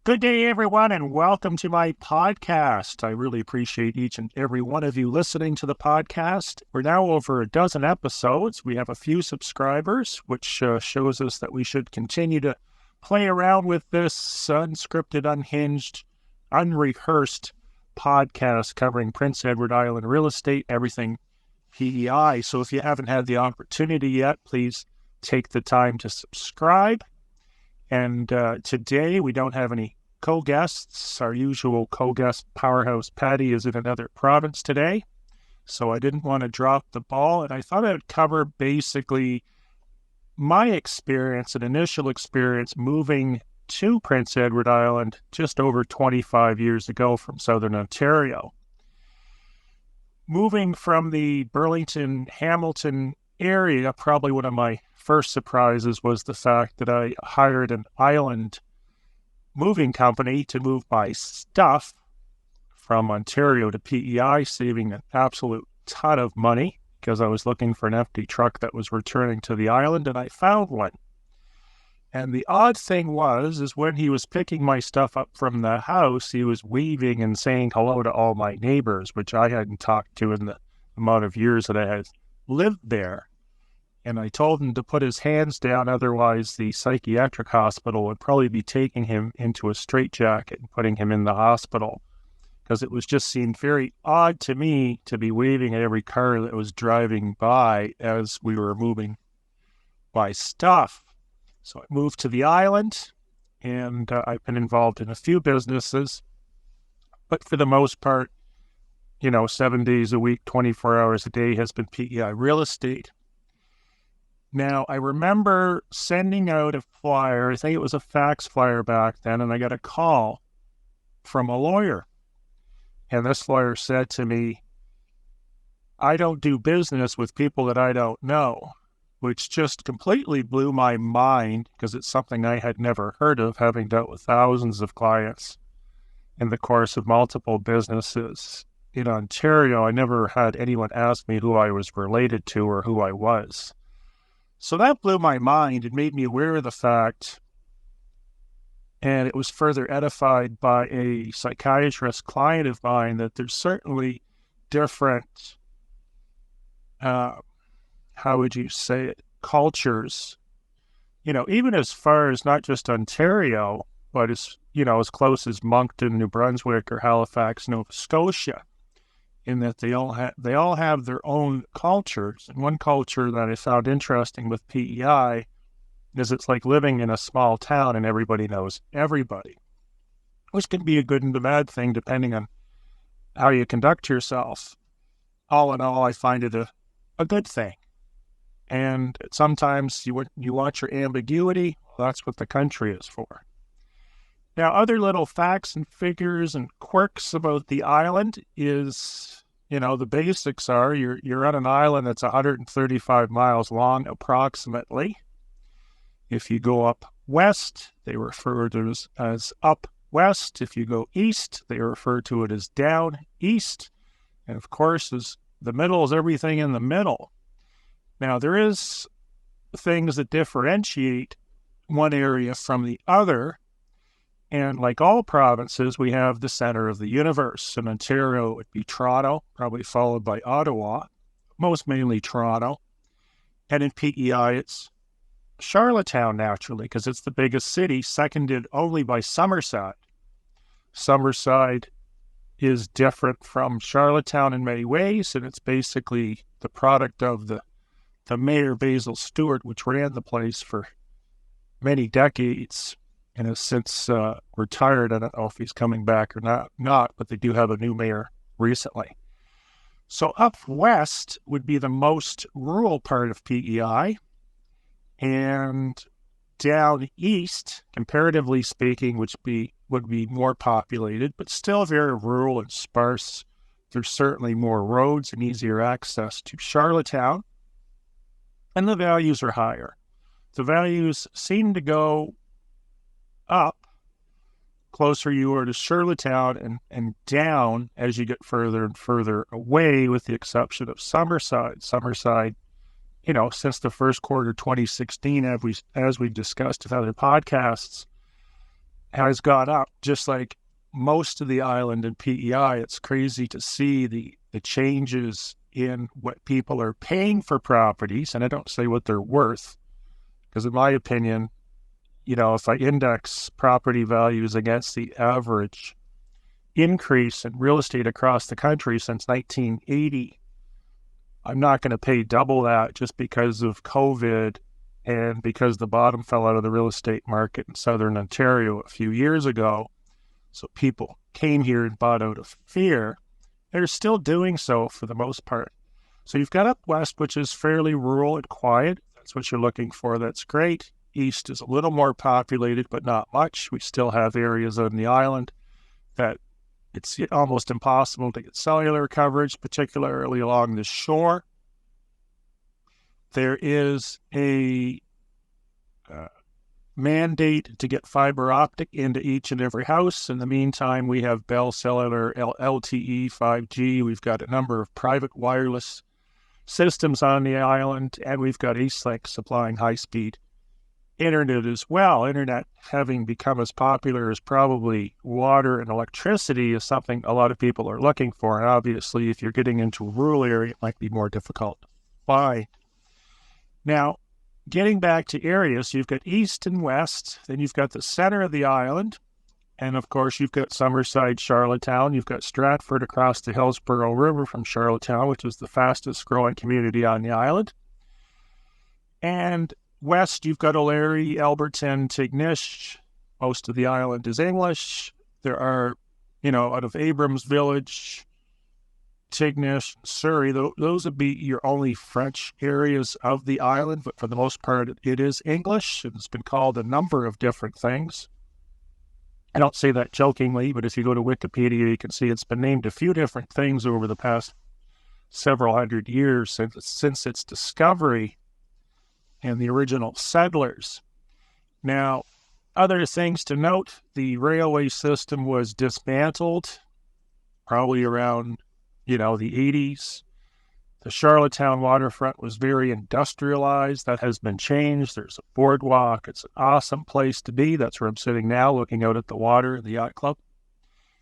Good day, everyone, and welcome to my podcast. I really appreciate each and every one of you listening to the podcast. We're now over a dozen episodes. We have a few subscribers, which shows us that we should continue to play around with this unscripted, unhinged, unrehearsed podcast covering Prince Edward Island real estate, everything PEI. So if you haven't had the opportunity yet, please take the time to subscribe. And today we don't have any co-guests. Our usual co-guest, Powerhouse Patty, is in another province today. So I didn't want to drop the ball. And I thought I'd cover basically my experience, an initial experience moving to Prince Edward Island just over 25 years ago from Southern Ontario. Moving from the Burlington-Hamilton area, probably one of my first surprises was the fact that I hired an island moving company to move my stuff from Ontario to PEI, saving an absolute ton of money because I was looking for an empty truck that was returning to the island, and I found one. And the odd thing is when he was picking my stuff up from the house, he was waving and saying hello to all my neighbors, which I hadn't talked to in the amount of years that I had lived there. And I told him to put his hands down, otherwise the psychiatric hospital would probably be taking him into a straitjacket and putting him in the hospital, because it was just seemed very odd to me to be waving at every car that was driving by as we were moving my stuff. So I moved to the island, and I've been involved in a few businesses, but for the most part, 7 days a week, 24 hours a day has been PEI real estate. Now, I remember sending out a flyer, I think it was a fax flyer back then, and I got a call from a lawyer. And this lawyer said to me, "I don't do business with people that I don't know," which just completely blew my mind because it's something I had never heard of, having dealt with thousands of clients in the course of multiple businesses. In Ontario, I never had anyone ask me who I was related to or who I was. So that blew my mind. It made me aware of the fact, and it was further edified by a psychiatrist client of mine, that there's certainly different, how would you say it, cultures, even as far as not just Ontario, but as close as Moncton, New Brunswick, or Halifax, Nova Scotia, in that they all have their own cultures. And one culture that I found interesting with PEI is it's like living in a small town and everybody knows everybody, which can be a good and a bad thing depending on how you conduct yourself. All in all, I find it a good thing. And sometimes you want your ambiguity. Well, that's what the country is for. Now, other little facts and figures and quirks about the island is, the basics are you're on an island that's 135 miles long approximately. If you go up west, they refer to it as up west. If you go east, they refer to it as down east. And of course, the middle is everything in the middle. Now, there is things that differentiate one area from the other. And like all provinces, we have the center of the universe. In Ontario, it would be Toronto, probably followed by Ottawa, most mainly Toronto. And in PEI, it's Charlottetown, naturally, because it's the biggest city, seconded only by Summerside. Summerside is different from Charlottetown in many ways, and it's basically the product of the mayor, Basil Stewart, which ran the place for many decades and has since retired. I don't know if he's coming back or not, but they do have a new mayor recently. So up west would be the most rural part of PEI, and down east, comparatively speaking, would be more populated, but still very rural and sparse. There's certainly more roads and easier access to Charlottetown, and the values are higher. The values seem to go up closer you are to Charlottetown and down as you get further and further away, with the exception of Summerside. Summerside, since the first quarter 2016, as we've discussed in other podcasts, has gone up, just like most of the island in PEI. It's crazy to see the changes in what people are paying for properties. And I don't say what they're worth, because in my opinion, if I index property values against the average increase in real estate across the country since 1980, I'm not going to pay double that just because of COVID and because the bottom fell out of the real estate market in Southern Ontario a few years ago. So people came here and bought out of fear. They're still doing so for the most part. So you've got up west, which is fairly rural and quiet. That's what you're looking for. That's great. East is a little more populated, but not much. We still have areas on the island that it's almost impossible to get cellular coverage, particularly along the shore. There is a mandate to get fiber optic into each and every house. In the meantime, we have Bell Cellular, LTE, 5G. We've got a number of private wireless systems on the island, and we've got Eastlink supplying high-speed internet as well. Internet, having become as popular as probably water and electricity, is something a lot of people are looking for. And obviously, if you're getting into a rural area, it might be more difficult to find. Now, getting back to areas, you've got east and west, then you've got the center of the island, and of course you've got Summerside, Charlottetown. You've got Stratford across the Hillsborough River from Charlottetown, which is the fastest growing community on the island. And west, you've got O'Leary, Alberton, Tignish. Most of the island is English. There are, out of Abrams Village, Tignish, Surrey, those would be your only French areas of the island, but for the most part, it is English. It's been called a number of different things. I don't say that jokingly, but if you go to Wikipedia, you can see it's been named a few different things over the past several hundred years since its discovery and the original settlers. Now, other things to note, the railway system was dismantled probably around the 80s. The Charlottetown waterfront was very industrialized. That has been changed. There's a boardwalk. It's an awesome place to be. That's where I'm sitting now, looking out at the water in the yacht club.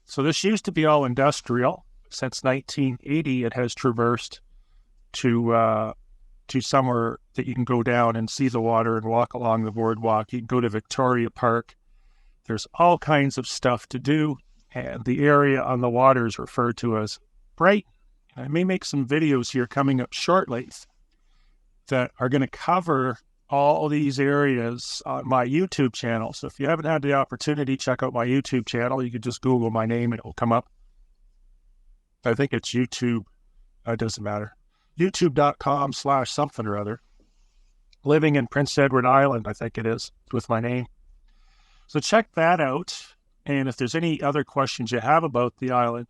So this used to be all industrial. Since 1980, it has traversed to somewhere that you can go down and see the water and walk along the boardwalk. You can go to Victoria Park. There's all kinds of stuff to do, and the area on the water is referred to as Brighton. I may make some videos here coming up shortly that are going to cover all these areas on my YouTube channel. So if you haven't had the opportunity, check out my YouTube channel. You can just Google my name and it will come up. I think it's YouTube. It doesn't matter. YouTube.com/something or other. Living in Prince Edward Island, I think it is, with my name. So check that out. And if there's any other questions you have about the island,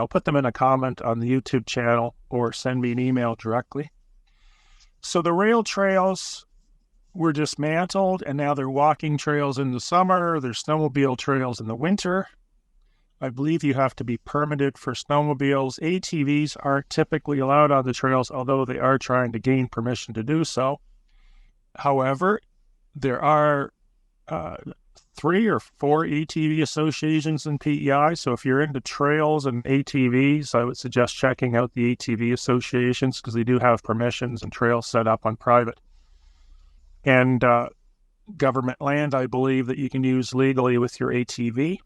put them in a comment on the YouTube channel or send me an email directly. So the rail trails were dismantled, and now they're walking trails in the summer. There's snowmobile trails in the winter. I believe you have to be permitted for snowmobiles. ATVs aren't typically allowed on the trails, although they are trying to gain permission to do so. However, there are 3 or 4 ATV associations in PEI. So if you're into trails and ATVs, I would suggest checking out the ATV associations because they do have permissions and trails set up on private and government land, I believe, that you can use legally with your ATV.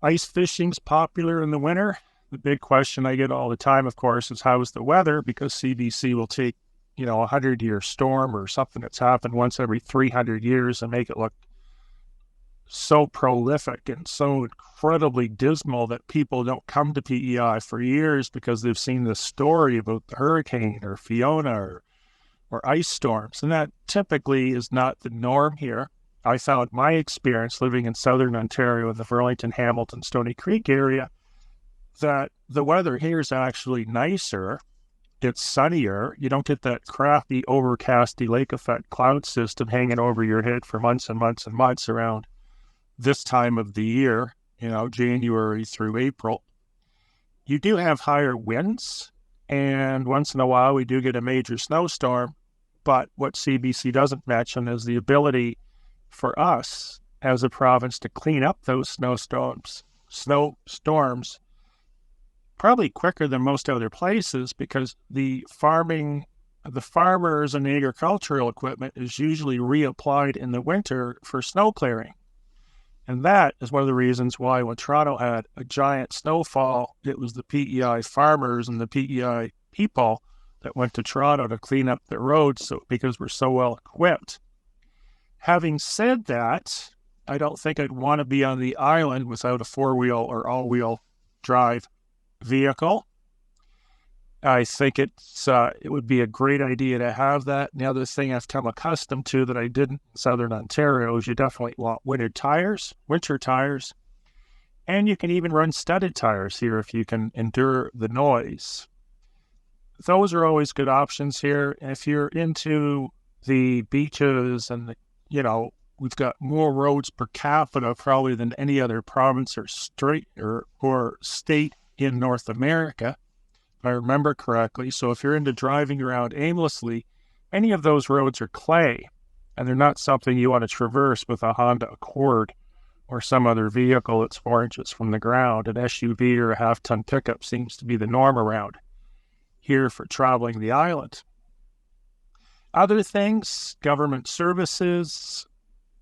Ice fishing's popular in the winter. The big question I get all the time, of course, is how's the weather? Because CBC will take, a 100-year storm or something that's happened once every 300 years and make it look so prolific and so incredibly dismal that people don't come to PEI for years because they've seen this story about the hurricane or Fiona or ice storms. And that typically is not the norm here. I found my experience living in Southern Ontario in the Burlington, Hamilton, Stony Creek area that the weather here is actually nicer. It's sunnier. You don't get that crappy, overcasty lake effect cloud system hanging over your head for months and months and months around this time of the year, January through April. You do have higher winds, and once in a while we do get a major snowstorm, but what CBC doesn't mention is the ability for us as a province to clean up those snowstorms probably quicker than most other places, because the farmers and agricultural equipment is usually reapplied in the winter for snow clearing. And that is one of the reasons why when Toronto had a giant snowfall, it was the PEI farmers and the PEI people that went to Toronto to clean up the roads, because we're so well equipped. Having said that, I don't think I'd want to be on the island without a four-wheel or all-wheel drive vehicle. I think it would be a great idea to have that. The other thing I've come accustomed to that I didn't in Southern Ontario is you definitely want winter tires, and you can even run studded tires here if you can endure the noise. Those are always good options here. If you're into the beaches and, we've got more roads per capita probably than any other province or state in North America, if I remember correctly. So if you're into driving around aimlessly, any of those roads are clay, and they're not something you want to traverse with a Honda Accord or some other vehicle that's 4 inches from the ground. An SUV or a half-ton pickup seems to be the norm around here for traveling the island. Other things, government services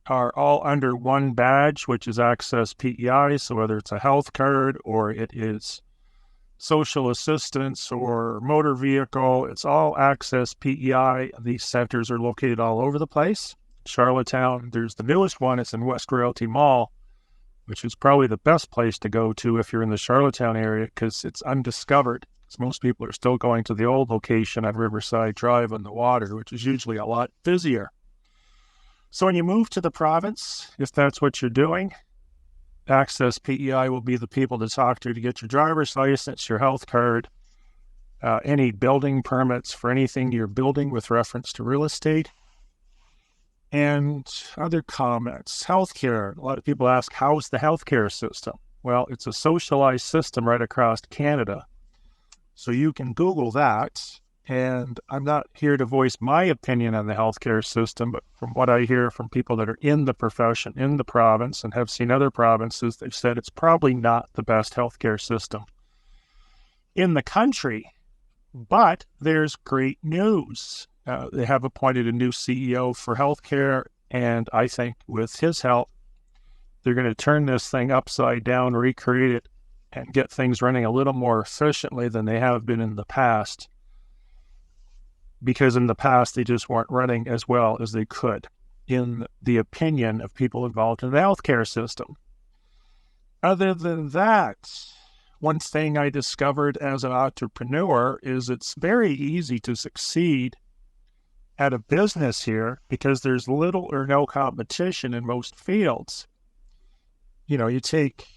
are all under one badge, which is Access PEI. So whether it's a health card or it is social assistance or motor vehicle, it's all Access PEI. These centers are located all over the place. Charlottetown, there's the newest one. It's in West Royalty Mall, which is probably the best place to go to if you're in the Charlottetown area, because it's undiscovered. Most people are still going to the old location on Riverside Drive on the water, which is usually a lot busier. So when you move to the province, if that's what you're doing, Access PEI will be the people to talk to get your driver's license, your health card, any building permits for anything you're building with reference to real estate, and other comments. Healthcare. A lot of people ask, how's the healthcare system? Well, it's a socialized system right across Canada. So you can Google that, and I'm not here to voice my opinion on the healthcare system, but from what I hear from people that are in the profession, in the province, and have seen other provinces, they've said it's probably not the best healthcare system in the country. But there's great news. They have appointed a new CEO for healthcare, and I think with his help, they're going to turn this thing upside down, recreate it, and get things running a little more efficiently than they have been in the past. Because in the past, they just weren't running as well as they could, in the opinion of people involved in the healthcare system. Other than that, one thing I discovered as an entrepreneur is it's very easy to succeed at a business here because there's little or no competition in most fields. You take,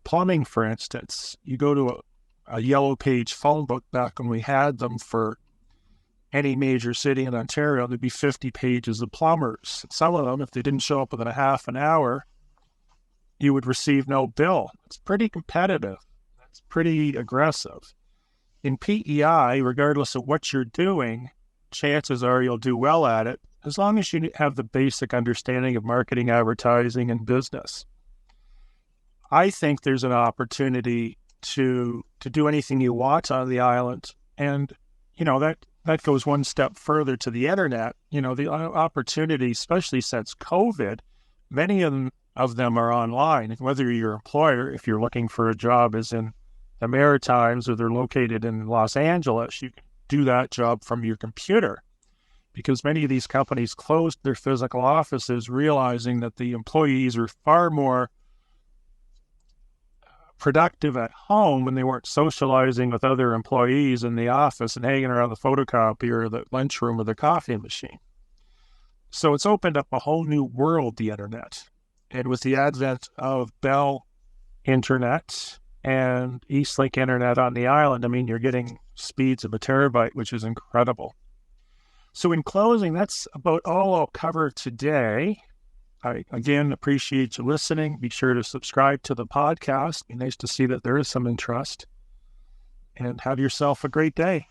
plumbing, for instance. You go to a yellow page phone book back when we had them for any major city in Ontario, there'd be 50 pages of plumbers. Some of them, if they didn't show up within a half an hour, you would receive no bill. It's pretty competitive. That's pretty aggressive. In PEI, regardless of what you're doing, chances are you'll do well at it, as long as you have the basic understanding of marketing, advertising, and business. I think there's an opportunity to do anything you want on the island. And, that goes one step further to the internet. The opportunity, especially since COVID, many of them are online. Whether your employer, if you're looking for a job, is in the Maritimes or they're located in Los Angeles, you can do that job from your computer. Because many of these companies closed their physical offices, realizing that the employees are far more productive at home when they weren't socializing with other employees in the office and hanging around the photocopier or the lunchroom or the coffee machine. So it's opened up a whole new world, the internet. And with the advent of Bell Internet and Eastlink Internet on the island, you're getting speeds of a terabyte, which is incredible. So in closing, that's about all I'll cover today. I, again, appreciate you listening. Be sure to subscribe to the podcast. Be nice to see that there is some interest. And have yourself a great day.